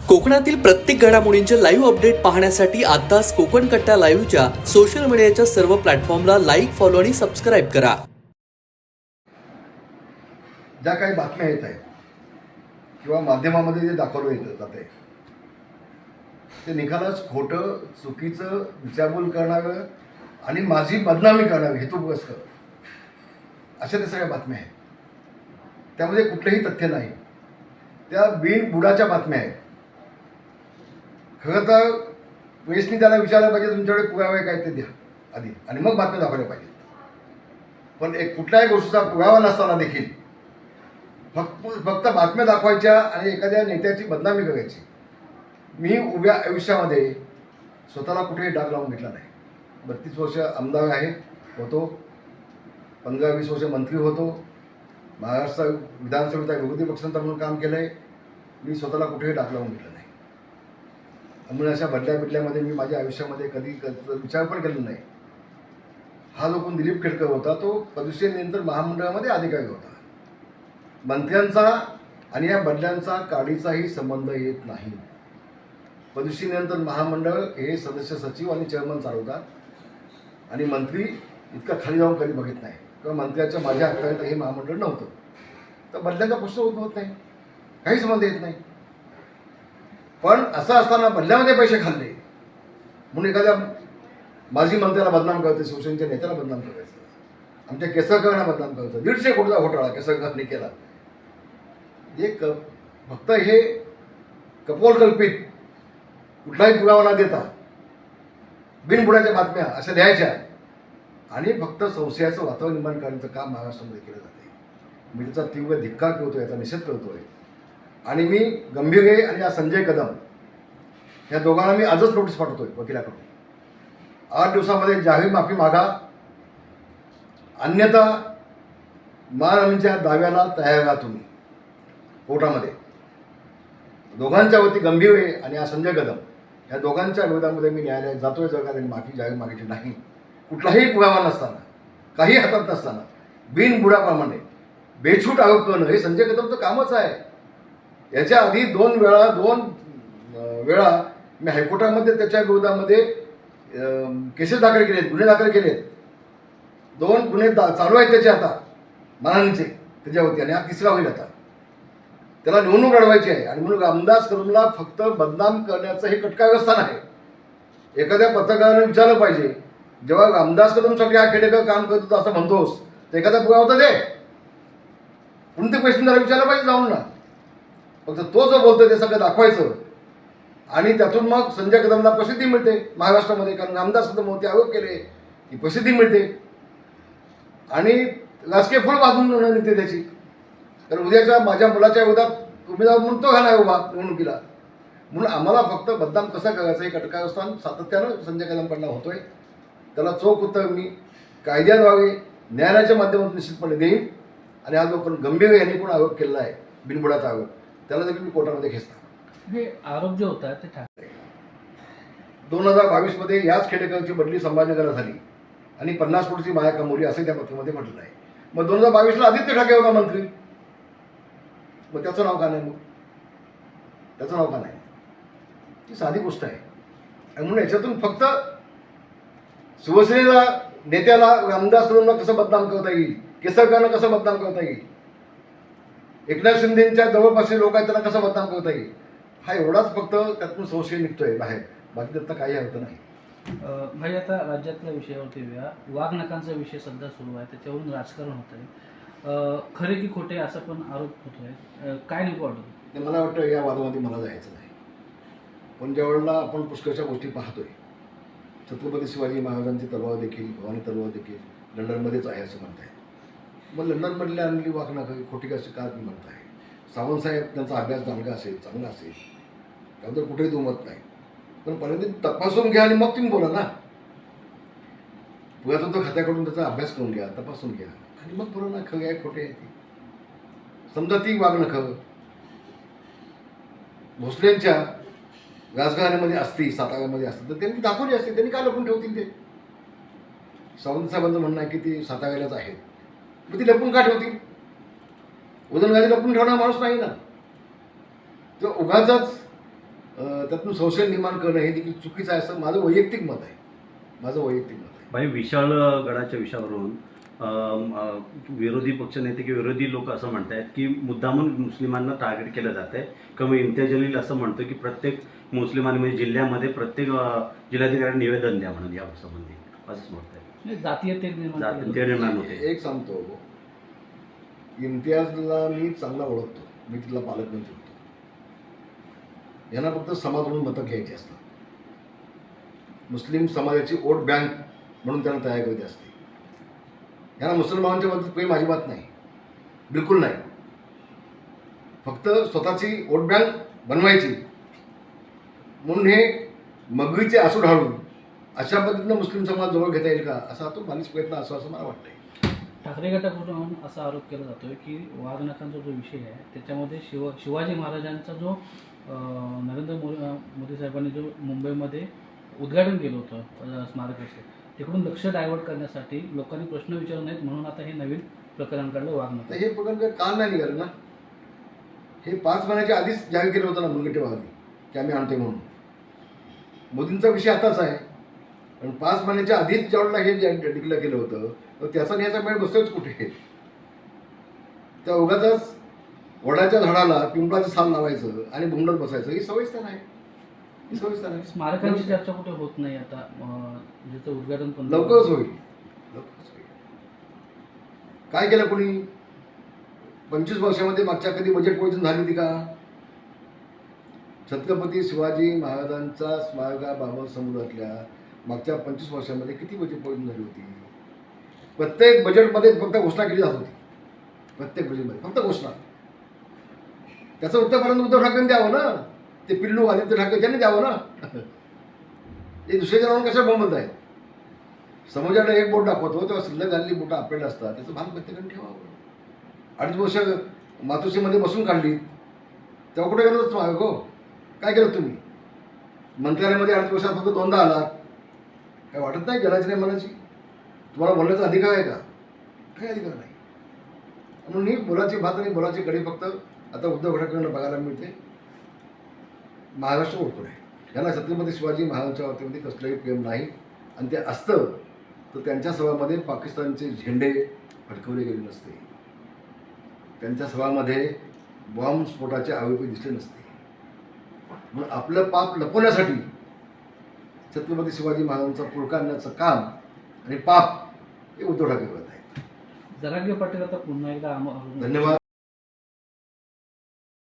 कोकणातील प्रत्येक घडामोडींचे लाईव्ह अपडेट पाहण्यासाठी आताच कोकण कट्टा लाईव्हच्या सोशल मीडियाच्या सर्व प्लॅटफॉर्मला लाईक, फॉलो आणि सबस्क्राईब करा. ज्या काही बातम्या येत आहेत किंवा माध्यमामध्ये जे दाखवलं येतं जाते ते निकालाच खोटं, चुकीचं, दिशाभूल करणारं आणि माझी बदनामी करणारं हेतुपुरस्कर अशा त्या सगळ्या बातम्या आहेत. त्यामध्ये कुठलंही तथ्य नाही. त्या बिनबुडाच्या बातम्या आहेत. खरं तर प्रेसनी त्याला विचारलं पाहिजे तुमच्याकडे पुरावे काय ते द्या आधी आणि मग बातम्या दाखवल्या पाहिजेत. पण एक कुठल्याही गोष्टीचा पुरावा नसताना देखील फक्त बातम्या दाखवायच्या आणि एखाद्या नेत्याची बदनामी करायची. मी उभ्या आयुष्यामध्ये स्वतःला कुठेही डाग लावून घेतला नाही. 32 वर्ष आमदार आहे होतो, 15-20 वर्ष मंत्री होतो, महाराष्ट्र विधानसभेचा विरोधी पक्षनेता म्हणून काम केलं आहे. मी स्वतःला कुठेही डाग लावून घेतलं नाही. म्हणून अशा बदल्यामध्ये मी माझ्या आयुष्यामध्ये कधी विचार पण केला नाही. हा जो कोण दिलीप खेडकर होता तो प्रदूषण नियंत्रण महामंडळामध्ये अधिकारी होता. मंत्र्यांचा आणि या बदल्यांचा काडीचाही संबंध येत नाही. प्रदूषण नियंत्रण महामंडळ हे सदस्य सचिव आणि चेअरमन चालवतात आणि मंत्री इतका खाली जाऊन कधी बघित नाही किंवा मंत्र्याच्या माझ्या हाताळीत हे महामंडळ नव्हतं. तर बदल्यांचा प्रश्न उद्भवत नाही, काही संबंध येत नाही. पण असं असताना बदल्यामध्ये पैसे खाल्ले म्हणून एखाद्या माजी मंत्र्याला बदनाम करायचं, शिवसेनेच्या नेत्याला बदनाम करायचं, आमच्या केसरकरांना बदनाम करायचं. 150 कोटीचा घोटाळा केसरकरांनी केला. एक फक्त हे कपोलकल्पित कुठलाही पुरावा न देता बिनबुडाच्या बातम्या अशा द्यायच्या आणि फक्त संशयाचं वातावरण निर्माण करण्याचं काम महाराष्ट्रामध्ये केलं जाते. मी त्याचा तीव्र धिक्कार करतोय, याचा निषेध करतोय. आणि मी गंभीर आणि या संजय कदम या दोघांना मी आजच नोटीस पाठवतोय वकिलाकडून. 8 दिवसामध्ये जाहीर माफी मागा, अन्यथा मानहानीच्या दाव्याला तयार राहा तुम्ही कोर्टामध्ये. दोघांच्या वती गंभीर आणि या संजय कदम या दोघांच्या विरोधामध्ये मी न्यायालयात जातोय जर का त्यांनी माफी जाहीर मागितली नाही. कुठलाही पुरावा नसताना, काही हातात नसताना बिनबुडाप्रमाणे बेछूट आरोप करणं हे संजय कदमचं कामच आहे. याच्या आधी 2 वेळा मी हायकोर्टामध्ये त्याच्या विरोधामध्ये केसेस दाखल केलेत, गुन्हे दाखल केलेत. 2 गुन्हे चालू आहेत त्याचे आता मानहानीचे त्याच्यावरती आणि हा 3रा होईल. आता त्याला निवडणूक लढवायची आहे आणि म्हणून रामदास कदमला फक्त बदनाम करण्याचं हे कटकारस्थान आहे. एखाद्या पत्रकाराने विचारलं पाहिजे, जेव्हा रामदास कदमसाठी हा खेडेकर काम करतो असं म्हणतोस तर एखादा पुरावा तर दे. कोणते प्रश्न त्याला विचारलं पाहिजे जाऊन ना. फक्त तो जो बोलतोय ते सगळं दाखवायचं आणि त्यातून मग संजय कदमला प्रसिद्धी मिळते महाराष्ट्रामध्ये. कारण रामदास कदम होते, आरोप केले की प्रसिद्धी मिळते आणि राजकीय फळ बाजून निघते त्याची. तर उद्याच्या माझ्या मुलाच्या विरोधात उमेदवार म्हणून तो घालाय उभा निवडणुकीला. म्हणून आम्हाला फक्त बदनाम कसं करायचं हे कटकारस्थान सातत्यानं संजय कदमकडनं होतोय. त्याला चोख उत्तर मी कायद्याद्वारे न्यायालयाच्या माध्यमातून निश्चितपणे देईन. आणि हा जो पण गंभीर यांनी कोण आरोप केला आहे बिनबुडाचा आरोप त्याला देखील मी कोर्टामध्ये खेचणार. हे आरोप जे होता ते ठाकरे 2022 मध्ये याच खेडेकरची बदली संभाजीनगरला झाली आणि 50 कोटीची माया कमवली असं त्या पत्रामध्ये म्हटलं आहे. मग 2022 ला आदित्य ठाकरे होता मंत्री, मग त्याचं नाव का नाही? मग त्याचं नाव का नाही? ही साधी गोष्ट आहे. आणि म्हणून याच्यातून फक्त शिवसेनेला नेत्याला रामदास कदमला कसं बदनाम करता येईल, केसरकरांना कसं बदनाम करता येईल, एकनाथ शिंदेच्या जवळपासचे लोक आहेत त्यांना कसं बदनाम करता येईल, हा एवढाच फक्त त्यातून संशय निघतोय बाहेर. बाकी त्यातनं काही अर्थ नाही. भाई आता राज्यातल्या विषयावरती येऊया. वाघनखांचा विषय सध्या सुरू आहे, त्याच्यावरून राजकारण होत आहे. खरे की खोटे असा पण आरोप होतोय. काय नको वाटत? ते मला वाटतं या वादामध्ये मला जायचं नाही. पण ज्यावेळेला आपण पुष्कळशा गोष्टी पाहतोय, छत्रपती शिवाजी महाराजांची तलवार देखील, भवानी तलवार देखील लंडनमध्येच आहे असं म्हणताय. मग लंडनमधल्या आणली वाघनखं खोटी कशी का तुम्ही म्हणताय? सावंतसाहेब त्यांचा अभ्यास चांगला असेल, त्याबद्दल कुठेही दुमत नाही. पण पहिल्यांदा तपासून घ्या आणि मग तुम्ही बोला ना. पुरातत्व खात्याकडून त्याचा अभ्यास करून घ्या, तपासून घ्या आणि मग बोला ना खरं आहे खोटे आहे ते. समजा ती वाघनखं भोसलेंच्या राजघराण्यामध्ये असती, साताऱ्यामध्ये असती तर त्यांनी दाखवली असते. त्यांनी काय लपून ठेवतील ते? सावंतसाहेबांचं म्हणणं आहे की ती साताऱ्यालाच आहेत, मग ती लपून का ठेवतील? उदयनराजे लपून ठेवणारा माणूस नाही ना. तर उगाच त्यातून संशय निर्माण करणं हे देखील चुकीचं आहे असं माझं वैयक्तिक मत आहे. भाई विशाळगडाच्या विषयावरून विरोधी पक्षनेते किंवा विरोधी लोक असं म्हणतात की मुद्दामून मुस्लिमांना टार्गेट केलं जात आहे किंवा इम्तियाज जलील असं म्हणतो की प्रत्येक मुस्लिमांनी म्हणजे जिल्ह्यामध्ये प्रत्येक जिल्हाधिकाऱ्यांनी निवेदन द्या म्हणून या संबंधी असंच म्हणत आहे. म्हणजे जातीय तेढ निर्माण केलं जातीय तेढ निर्माण होते. एक सांगतो, इम्तियाजला मी चांगला ओळखतो, मी तिथला पालकमंत्री होतो. यांना फक्त समाज म्हणून मतं घ्यायची असतात. मुस्लिम समाजाची वोट बँक म्हणून त्यांना तयार करायची असते. यांना मुसलमानांच्या बाबतीत प्रेम अजिबात नाही, बिलकुल नाही. फक्त स्वतःची वोट बँक बनवायची म्हणून हे मगरीचे आसू ढाळून अशा पद्धतीनं मुस्लिम समाज जवळ घेता येईल का असा तो बालिश प्रयत्न असावा असं मला वाटतंय. ठाकरे गटाकडून असा आरोप केला जातोय की वाघनखांचा जो विषय आहे त्याच्यामध्ये शिवाजी महाराजांचा जो नरेंद्र मोदी साहेबांनी जो मुंबईमध्ये उद्घाटन केलं होतं स्मारकाचं, तिकडून लक्ष डायव्हर्ट करण्यासाठी लोकांनी प्रश्न विचारू नयेत म्हणून आता हे नवीन प्रकरण काढलं तर वाघनखा. हे प्रकरण काय काल नाही निघालं ना. हे 5 महिन्याच्या आधीच जाहीर केलं होतं ना मुनगंटीवारांनी की आम्ही आणतोय म्हणून. मोदींचा विषय आताच आहे आणि 5 महिन्याच्या आधीच ज्यावेळेला हे डिक्लेअर केलं होतं तर त्याचा न्यायचा मेळ बसतोच कुठे. त्या उगाच वडाच्या झाडाला पिंपळाचं साल लावायचं आणि भुंडत बसायचं ही सवयच तर नाही. ही सवयच तर नाही. स्मारकांची चर्चा कुठे होत नाही आता, ज्याचं उद्घाटन पण लवकरच होईल. काय केलं कोणी 25 वर्षामध्ये मागच्या कधी बजेट पोझिशन झाली होती का? छत्रपती शिवाजी महाराजांच्या स्मारकाबाबत समुद्रातल्या मागच्या 25 वर्षामध्ये किती बजेट पोझिशन झाली होती? प्रत्येक बजेटमध्ये फक्त घोषणा केली जात होती. प्रत्येक बजेटमध्ये फक्त घोषणा. त्याचं उत्तरपर्यंत उद्धव ठाकरेंनी द्यावं ना. ते पिल्लू आदित्य ठाकरे त्यांनी द्यावं ना. हे दुसऱ्याच्या नावानं कशा बोंबलत आहेत? समाजाला एक बोट दाखवतो तेव्हा शिल्लक झालेली बोटं आपल्याला असतात, त्याचं भान प्रत्येकाने ठेवावं. 2.5 वर्ष मातोश्रीमध्ये बसून काढली तेव्हा कुठे गेलो स्मारक हो? काय केलं तुम्ही? मंत्रालयामध्ये 2.5 वर्षात फक्त 2दा आलात. काय वाटत नाही जलाची नाही मनाची? तुम्हाला बोलण्याचा अधिकार आहे का? काही अधिकार नाही. म्हणून ही बोलाची भात आणि बोलाची कडी फक्त आता उद्धव ठाकरेंना बघायला मिळते. महाराष्ट्र ओळखून आहे. यांना छत्रपती शिवाजी महाराजांच्या वतीमध्ये कसलंही प्रेम नाही आणि ते असतं तर त्यांच्या सभामध्ये पाकिस्तानचे झेंडे फडकवले गेले नसते. त्यांच्या सभामध्ये बॉम्बस्फोटाचे आरोपी दिसले नसते. म्हणून आपलं पाप लपवण्यासाठी छत्रपती शिवाजी महाराजांचा पुळका आणण्याचं काम आणि पाप हे उद्धव ठाकरे करत आहेत. जरांगे पाटील आता पुन्हा एकदा धन्यवाद.